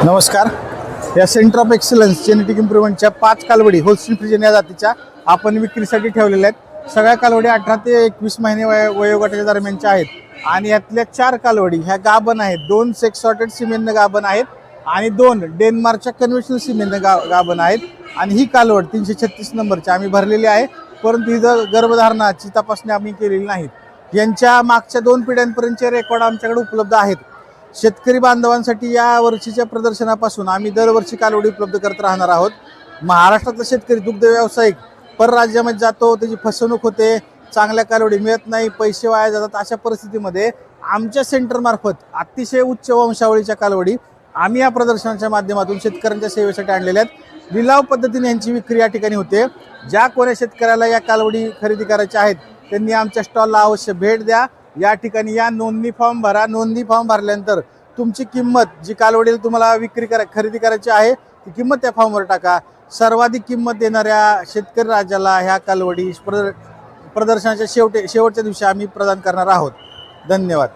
नमस्कार. या centre of excellence genetic इम्प्रुव्हमेंटच्या 5 कालवडी होल्स्टीन फ्रिजियन या जातीच्या आपण विक्रीसाठी ठेवलेल्या आहेत. सगळ्या कालवडी 18 ते 21 महिने वयोगटाच्या दरम्यानच्या आहेत आणि यातल्या 4 कालवडी ह्या गाभण आहेत. 2 सेक्स सॉर्टेड सिमेंटनं गाभण आहेत आणि 2 डेन्मार्कच्या कन्व्हेन्शनल सिमेंटनं गाभण आहेत. आणि ही कालवड 336 नंबरची आम्ही भरलेली आहे, परंतु हिचं गर्भधारणाची तपासणी आम्ही केलेली नाही. यांच्या मागच्या 2 पिढ्यांपर्यंतचे रेकॉर्ड आमच्याकडे उपलब्ध आहेत. शेतकरी बांधवांसाठी या वर्षीच्या प्रदर्शनापासून आम्ही दरवर्षी कालवडी उपलब्ध करत राहणार आहोत. महाराष्ट्रातला शेतकरी दुग्ध व्यावसायिक परराज्यामध्ये जातो, त्याची फसवणूक होते, चांगल्या कालवडी मिळत नाही, पैसे वाया जातात. अशा परिस्थितीमध्ये आमच्या सेंटरमार्फत अतिशय उच्च वंशावळीच्या कालवडी आम्ही या प्रदर्शनाच्या माध्यमातून शेतकऱ्यांच्या सेवेसाठी आणलेल्या आहेत. लिलाव पद्धतीने यांची विक्री या ठिकाणी होते. ज्या कोण्या शेतकऱ्याला या कालवडी खरेदी करायच्या आहेत त्यांनी आमच्या स्टॉलला अवश्य भेट द्या. या ठिकाणी या नोंदणी फॉर्म भरा. नोंदणी फॉर्म भरल्यानंतर तुमची किंमत, जी कालवडीला तुम्हाला खरेदी करायची आहे ती किंमत त्या फॉर्मवर टाका. सर्वाधिक किंमत देणाऱ्या शेतकरी राजाला ह्या कालवडी प्रदर्शनाच्या शेवटच्या दिवशी आम्ही प्रदान करणार आहोत. धन्यवाद.